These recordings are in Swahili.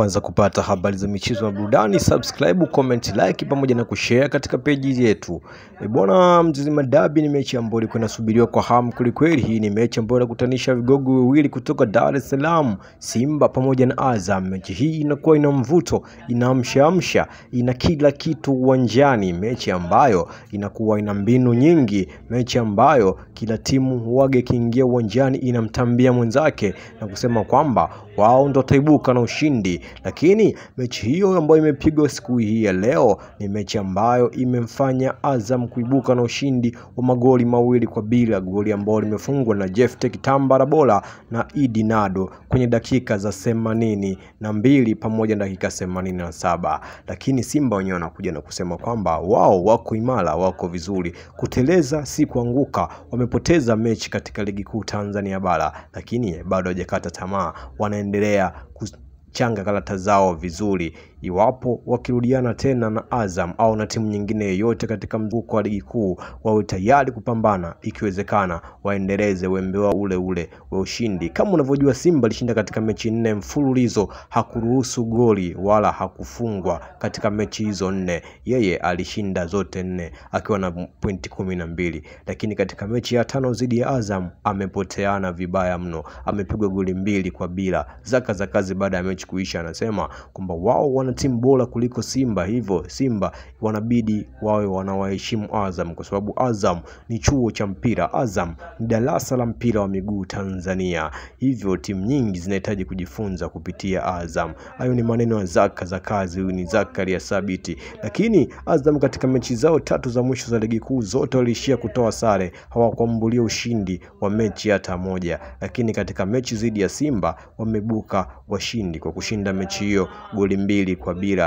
kwanza kupata habari za michezo na burudani, subscribe, comment, like pamoja na kushare katika page yetu. Bwana, Mzizima Derby ni mechi ambayo ilikuwa inasubiriwa kwa hamu kweli. Hii ni mechi ambayo inakutanisha vigogo wawili kutoka Dar es Salaam, Simba pamoja na Azam. Mechi hii inakuwa ina mvuto, inaamsha, ina kila kitu uwanjani. Mechi ambayo inakuwa ina mbinu nyingi, mechi ambayo kila timu huage kiingia uwanjani inamtambia mwenzake na kusema kwamba wao ndo taibuka na ushindi. Lakini mechi hiyo ambayo imepigwa siku hii ya leo ni mechi ambayo imemfanya Azam kuibuka na ushindi wa magoli 2-0, goli ambalo limefungwa na Jephte Kitamba la Bola na Idi Nado kwenye dakika za 82 pamoja na dakika 87. Lakini Simba wenyewe wanakuja na kusema kwamba wao wako imara, wako vizuri, kuteleza si kuanguka. Wamepoteza mechi katika ligi kuu Tanzania bara, lakini bado hawajakata tamaa, wanaendelea kuchanga karata zao vizuri. Iwapo wakirudiana tena na Azam au na timu nyingine yoyote katika mzunguko wa ligi kuu, wawe tayari kupambana, ikiwezekana waendeleze wembe wao ule wa ushindi. Kama unavyojua, Simba alishinda katika mechi 4 mfululizo, hakuruhusu goli wala hakufungwa katika mechi hizo 4. Yeye alishinda zote 4 akiwa na pointi 12, lakini katika mechi ya 5 dhidi ya Azam amepoteana vibaya mno, amepigwa goli 2-0. Zaka za kazi baada ya mechi kuisha anasema kwamba wao wana timu bora kuliko Simba, hivyo Simba wanabidi wawe wanawaheshimu Azam, kwa sababu Azam ni chuo cha mpira, Azam ni darasa la mpira wa miguu Tanzania, hivyo timu nyingi zinahitaji kujifunza kupitia Azam. Hayo ni maneno ya Zaka za kazi, huyu ni Zakaria Sabiti. Lakini Azam katika mechi zao 3 za mwisho za ligi kuu zote waliishia kutoa sare, hawakuambulia ushindi wa mechi hata moja. Lakini katika mechi dhidi ya Simba wamebuka washindi kwa kushinda mechi hiyo goli 2-0.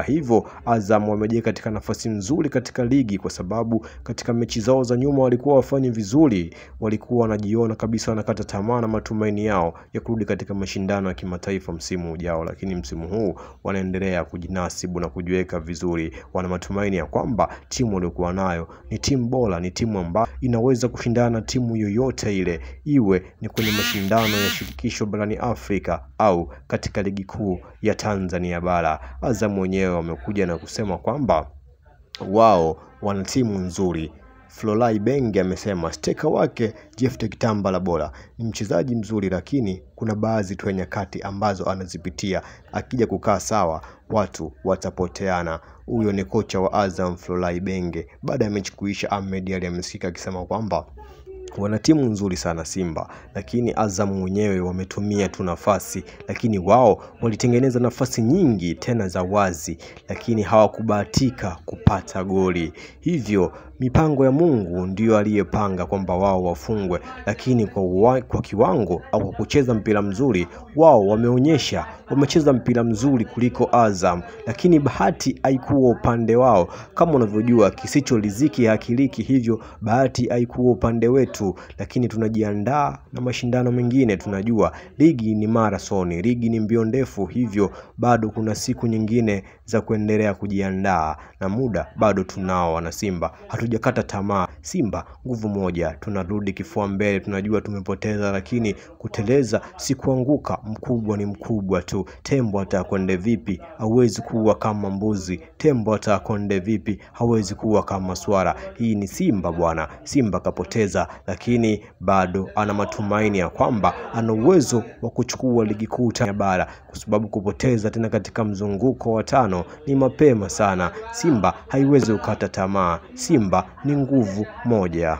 Hivyo Azam wamejeka katika nafasi nzuri katika ligi, kwa sababu katika mechi zao za nyuma walikuwa wafanye vizuri, walikuwa wanajiona kabisa wanakata tamaa na matumaini yao ya kurudi katika mashindano ya kimataifa msimu ujao. Lakini msimu huu wanaendelea kujinasibu na kujiweka vizuri, wana matumaini ya kwamba timu waliokuwa nayo ni timu bora, ni timu ambayo inaweza kushindana na timu yoyote ile, iwe ni kwenye mashindano ya shirikisho barani Afrika au katika ligi kuu ya Tanzania bara. Azam wenyewe wamekuja na kusema kwamba wao wana timu nzuri. Florent Ibenge amesema steka wake Jephte Kitamba la Bola ni mchezaji mzuri, lakini kuna baadhi tu nyakati ambazo anazipitia, akija kukaa sawa watu watapoteana. Huyo ni kocha wa Azam Florent Ibenge. Baada ya mechi kuisha, Ahmed Ally amesikika akisema kwamba wana timu nzuri sana Simba, lakini Azam mwenyewe wametumia tu nafasi, lakini wao walitengeneza nafasi nyingi tena za wazi, lakini hawakubahatika kupata goli. Hivyo mipango ya Mungu ndiyo aliyepanga kwamba wao wafungwe, lakini kwa kiwango au kwa kucheza mpira mzuri, wao wameonyesha wamecheza mpira mzuri kuliko Azam, lakini bahati haikuwa upande wao. Kama unavyojua, kisicho riziki hakiliki, hivyo bahati haikuwa upande wetu. Lakini tunajiandaa na mashindano mengine. Tunajua ligi ni marathon, ligi ni mbio ndefu, hivyo bado kuna siku nyingine za kuendelea kujiandaa na muda bado tunao. Wana Simba hatujakata tamaa. Simba nguvu moja, tunarudi kifua mbele. Tunajua tumepoteza, lakini kuteleza si kuanguka. Mkubwa ni mkubwa tu. Tembo atakonde vipi hawezi kuwa kama mbuzi, tembo atakonde vipi hawezi kuwa kama swara. Hii ni Simba bwana. Simba kapoteza, lakini bado ana matumaini ya kwamba ana uwezo wa kuchukua ligi kuu Tanzania bara, kwa sababu kupoteza tena katika mzunguko wa 5 ni mapema sana. Simba haiwezi kukata tamaa. Simba ni nguvu moja.